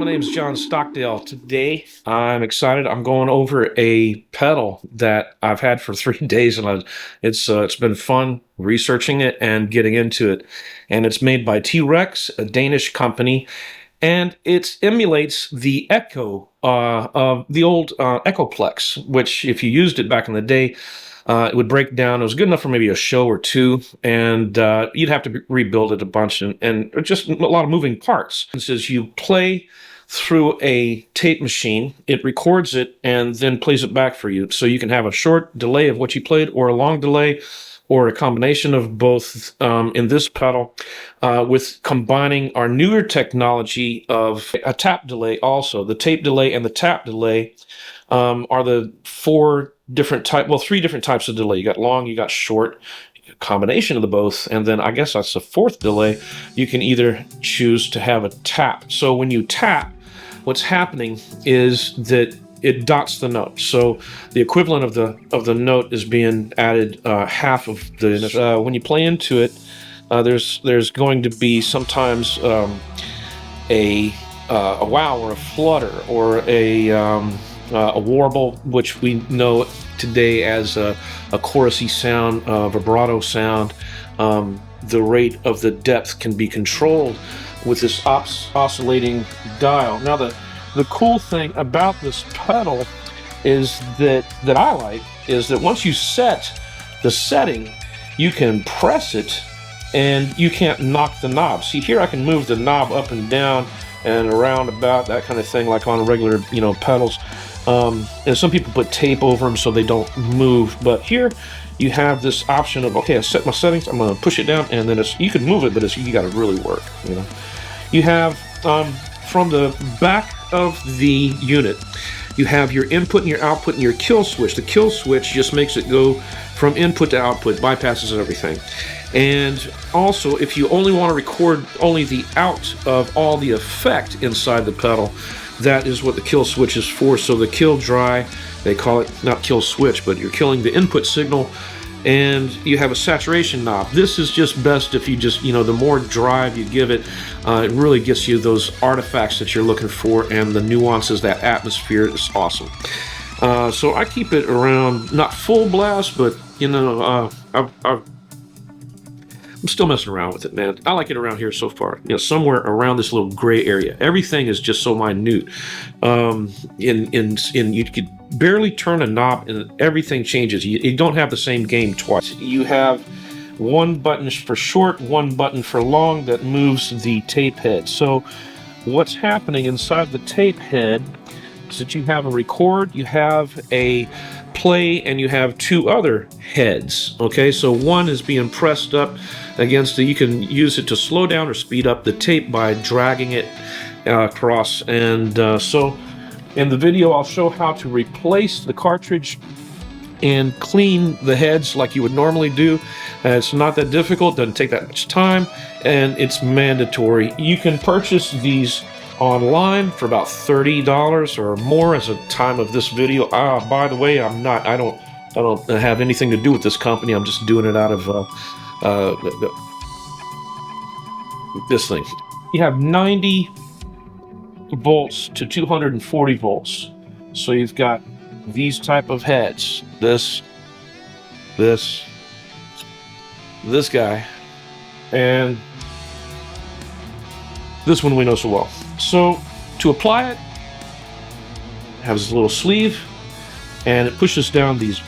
My name is John Stockdale. Today I'm excited. I'm going over a pedal that I've had for 3 days, and it's been fun researching it and getting into it. And it's made by T-Rex, a Danish company, and it emulates the Echo of the old Echoplex, which if you used it back in the day, it would break down. It was good enough for maybe a show or two, and you'd have to rebuild it a bunch, and just a lot of moving parts. It says you play through a tape machine, it records it, and then plays it back for you. So you can have a short delay of what you played, or a long delay, or a combination of both in this pedal, with combining our newer technology of a tap delay also. The tape delay and the tap delay are the three different types of delay. You got long, you got short, a combination of the both, and then I guess that's the fourth delay. You can either choose to have a tap. So when you tap, what's happening is that it dots the note. So the equivalent of the note is being added half of the. When you play into it, there's going to be sometimes a wow or a flutter or a warble, which we know today as a chorusy sound, vibrato sound. The rate of the depth can be controlled with this oscillating dial. Now the cool thing about this pedal is that I like is that once you set the setting, you can press it and you can't knock the knob. See here, I can move the knob up and down and around about, that kind of thing, like on regular pedals. And some people put tape over them so they don't move, but here you have this option of, okay, I set my settings, I'm going to push it down, and then you can move it, but you got to really work. You have from the back of the unit, you have your input and your output and your kill switch. The kill switch just makes it go from input to output, bypasses everything. And also, if you only want to record only the out of all the effect inside the pedal, that is what the kill switch is for. So the kill dry, they call it, not kill switch, but you're killing the input signal, and you have a saturation knob. This is just best if you just, the more drive you give it, it really gets you those artifacts that you're looking for, and the nuances, that atmosphere is awesome. So I keep it around, not full blast, but I'm still messing around with it, man. I like it around here so far. Somewhere around this little gray area. Everything is just so minute. You could barely turn a knob and everything changes. You don't have the same game twice. You have one button for short, one button for long that moves the tape head. So what's happening inside the tape head is that you have a record, you have a play, and you have two other heads. Okay, so one is being pressed up against you can use it to slow down or speed up the tape by dragging it across. And so in the video, I'll show how to replace the cartridge and clean the heads like you would normally do. It's not that difficult, doesn't take that much time, and it's mandatory. You can purchase these online for about $30 or more as a time of this video. By the way, I don't have anything to do with this company. I'm just doing it out of this thing. you have 90 volts to 240 volts. So you've got these type of heads. This guy, and this one we know so well. So to apply it, has this little sleeve, and it pushes down these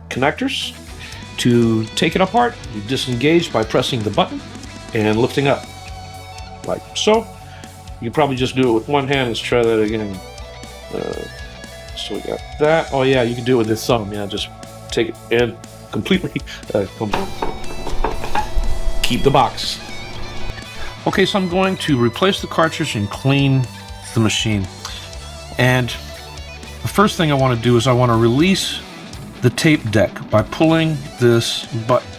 connectors. To take it apart, you disengage by pressing the button and lifting up, like so. You can probably just do it with one hand. Let's try that again. So we got that. Oh yeah, you can do it with this thumb. Yeah, just take it in completely. Keep the box. Okay, so I'm going to replace the cartridge and clean the machine. And the first thing I want to do is I want to release the tape deck by pulling this button.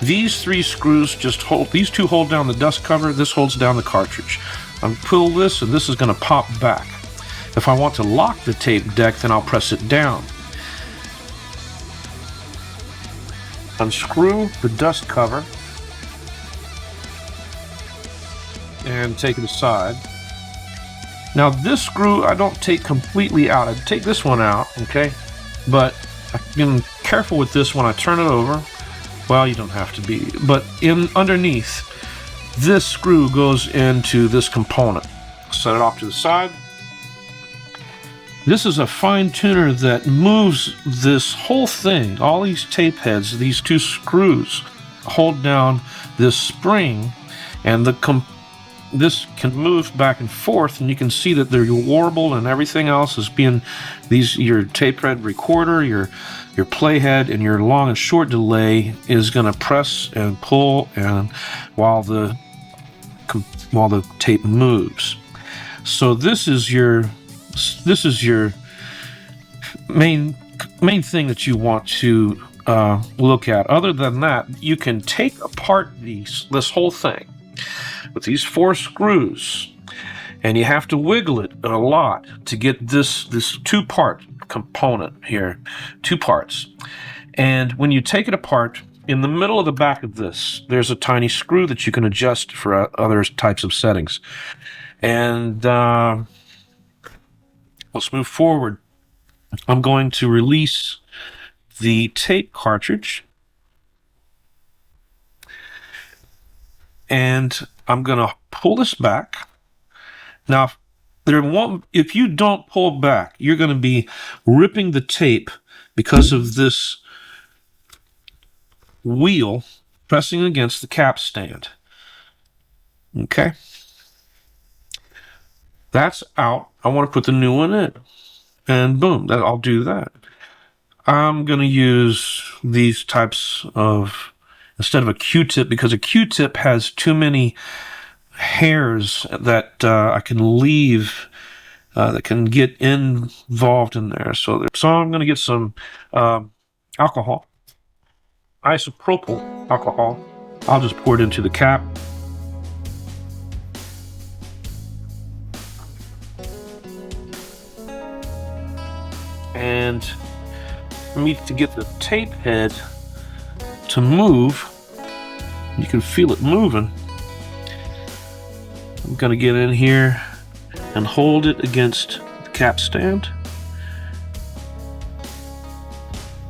These three screws just hold, these two hold down the dust cover, this holds down the cartridge. I pull this and this is going to pop back. If I want to lock the tape deck, then I'll press it down. Unscrew the dust cover and take it aside. Now this screw I don't take completely out. I take this one out, okay? But I've been careful with this when I turn it over. Well, you don't have to be, but underneath, this screw goes into this component. Set it off to the side. This is a fine tuner that moves this whole thing. All these tape heads, these two screws, hold down this spring, and this can move back and forth, and you can see that they're warbled and everything else is being your tape head recorder, your playhead, and your long and short delay is going to press and pull, and while the tape moves. So this is your main thing that you want to look at. Other than that, you can take apart this whole thing with these four screws, and you have to wiggle it a lot to get this two-part component here, two parts. And when you take it apart, in the middle of the back of this, there's a tiny screw that you can adjust for other types of settings. And let's move forward. I'm going to release the tape cartridge, and I'm going to pull this back. Now, if you don't pull back, you're going to be ripping the tape because of this wheel pressing against the capstand. Okay? That's out. I want to put the new one in. And boom, I'll do that. I'm going to use these types of, instead of a Q-tip, because a Q-tip has too many hairs that I can leave, that can get involved in there. So I'm going to get some alcohol, isopropyl alcohol. I'll just pour it into the cap. And for me to get the tape head to move, you can feel it moving. I'm going to get in here and hold it against the capstand.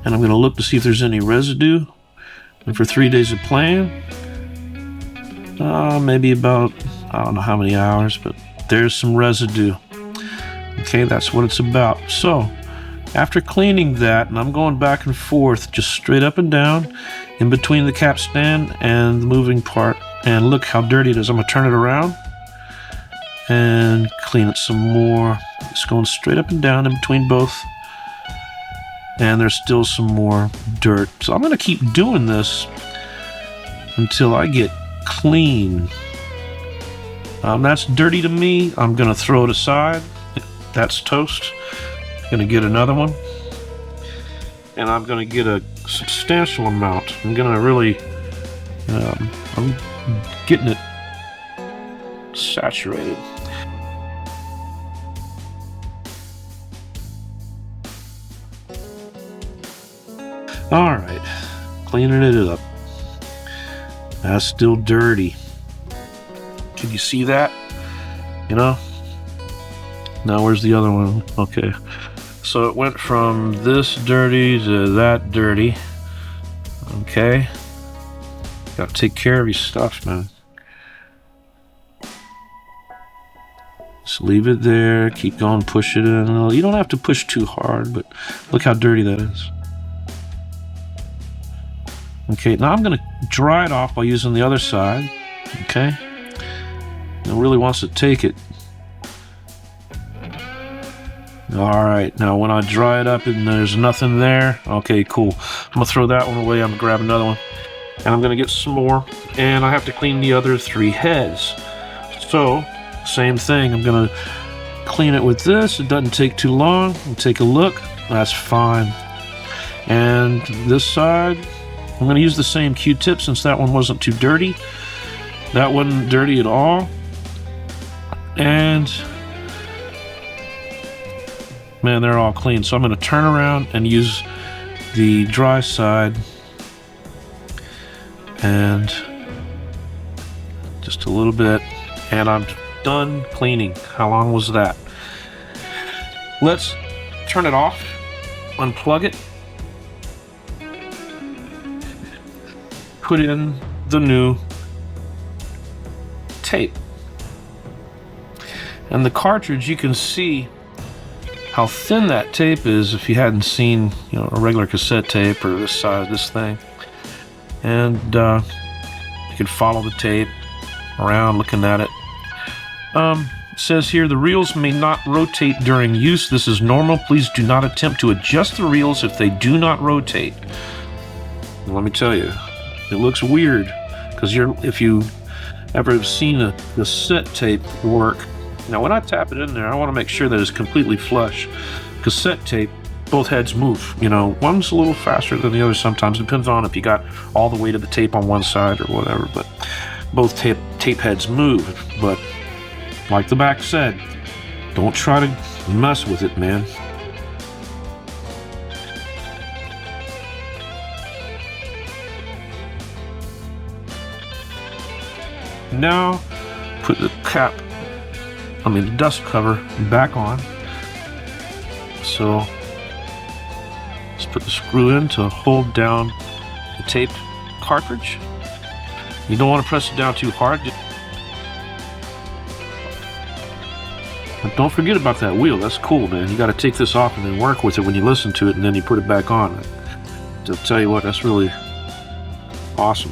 And I'm going to look to see if there's any residue. And for 3 days of playing, maybe about, I don't know how many hours, but there's some residue. Okay, that's what it's about. So, after cleaning that, and I'm going back and forth, just straight up and down, in between the capstand and the moving part, and look how dirty it is. I'm going to turn it around and clean it some more. It's going straight up and down in between both, and there's still some more dirt. So I'm going to keep doing this until I get clean. That's dirty to me. I'm going to throw it aside. That's toast. I'm going to get another one, and I'm going to get a substantial amount. I'm going to really, I'm getting it saturated. All right, cleaning it up. That's still dirty. Can you see that? You know? Now where's the other one? Okay. So it went from this dirty to that dirty. Okay. Gotta take care of your stuff, man. Just leave it there. Keep going, push it in. You don't have to push too hard, but look how dirty that is. Okay, now I'm gonna dry it off by using the other side. Okay. It really wants to take it. Alright, now when I dry it up and there's nothing there, okay, cool. I'm gonna throw that one away, I'm gonna grab another one. And I'm gonna get some more, and I have to clean the other 3 heads. So, same thing, I'm gonna clean it with this. It doesn't take too long. We'll take a look. That's fine. And this side, I'm gonna use the same Q-tip since that one wasn't too dirty. That wasn't dirty at all. And man, they're all clean. So I'm going to turn around and use the dry side and just a little bit, and I'm done cleaning. How long was that? Let's turn it off, unplug it, put in the new tape. And the cartridge, you can see how thin that tape is if you hadn't seen, you know, a regular cassette tape or this size, this thing. And you can follow the tape around looking at it. It says here, the reels may not rotate during use. This is normal. Please do not attempt to adjust the reels if they do not rotate. And let me tell you, it looks weird because if you ever have seen a cassette tape work. Now when I tap it in there, I want to make sure that it's completely flush. Cassette tape, both heads move. You know, one's a little faster than the other sometimes. Depends on if you got all the weight of the tape on one side or whatever. But both tape heads move. But like the back said, don't try to mess with it, man. Now, put the the dust cover back on. So, let's put the screw in to hold down the tape cartridge. You don't want to press it down too hard. But don't forget about that wheel. That's cool, man. You got to take this off and then work with it when you listen to it, and then you put it back on. I'll tell you what, that's really awesome.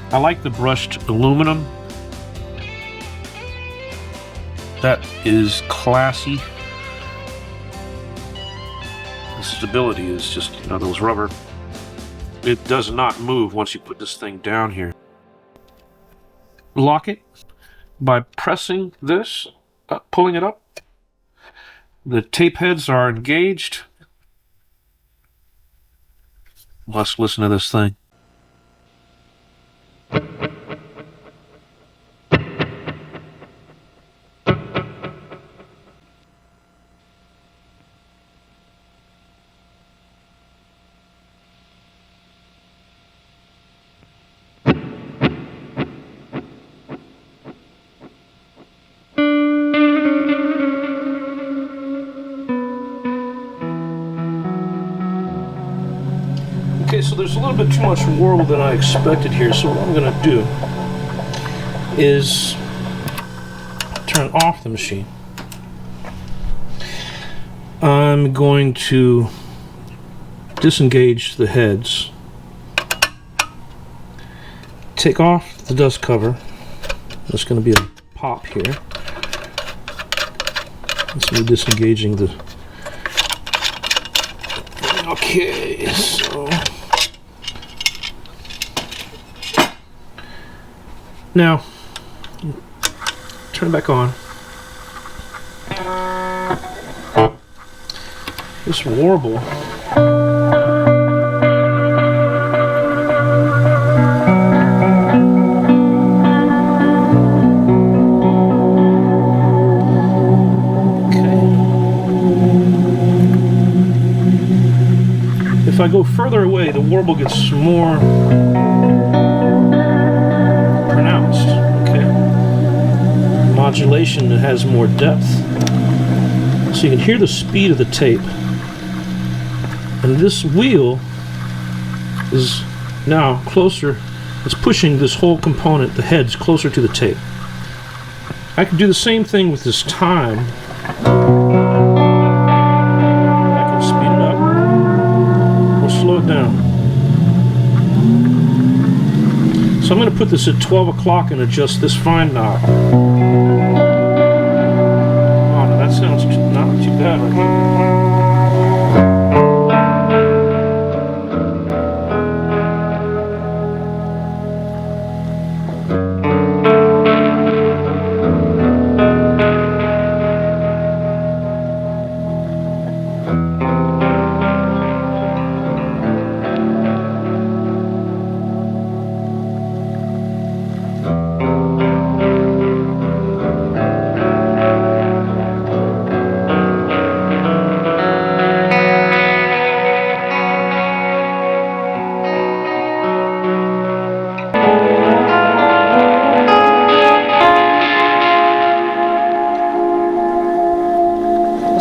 I like the brushed aluminum. That is classy. The stability is just, you know, those rubber. It does not move once you put this thing down here. Lock it by pressing this, pulling it up. The tape heads are engaged. Let's listen to this thing. Okay, so there's a little bit too much warble than I expected here, so what I'm going to do is turn off the machine. I'm going to disengage the heads, take off the dust cover. There's going to be a pop here. That's me disengaging the... Okay, so... Now, turn it back on. This warble. If I go further away, the warble gets more pronounced. Okay. Modulation has more depth. So you can hear the speed of the tape. And this wheel is now closer. It's pushing this whole component, the heads, closer to the tape. I can do the same thing with this time. I can speed it up or slow it down. So I'm going to put this at 12 o'clock and adjust this fine knob. Oh, now that sounds not too bad right there.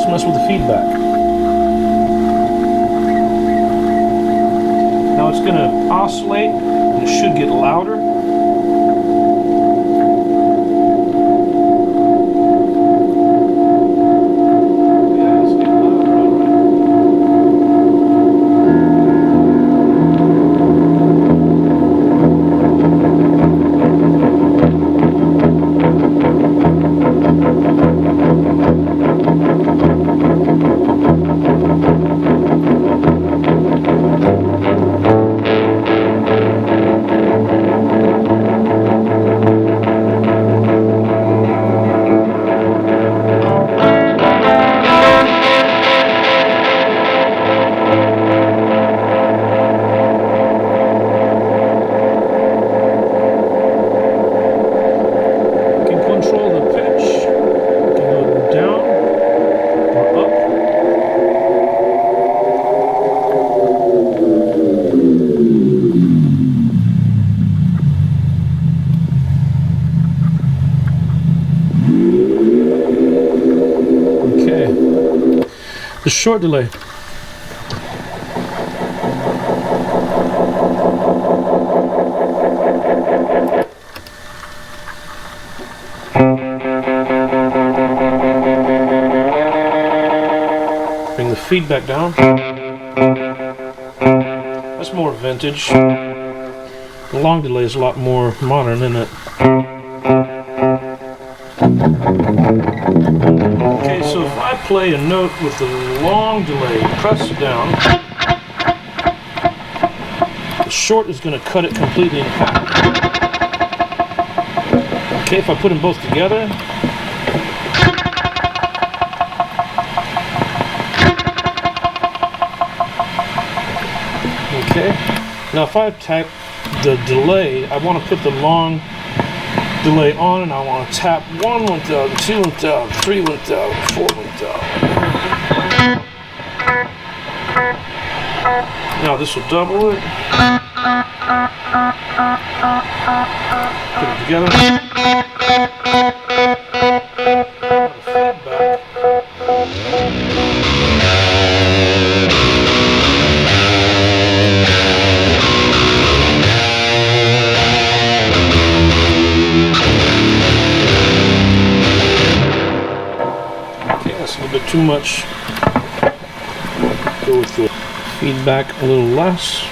Mess with the feedback. Now it's going to oscillate and it should get louder. Yeah, it's getting louder, the short delay. Bring the feedback down. That's more vintage. The long delay is a lot more modern, isn't it? Okay, so if I play a note with the long delay, press down, the short is going to cut it completely in half. Okay, if I put them both together, okay. Now if I tap the delay, I want to put the long delay on, and I want to tap 1 1,000, 2 1,000, 3 1,000, 4 1,000. Now this will double it. Put it together. Too much. Go with the feedback a little less.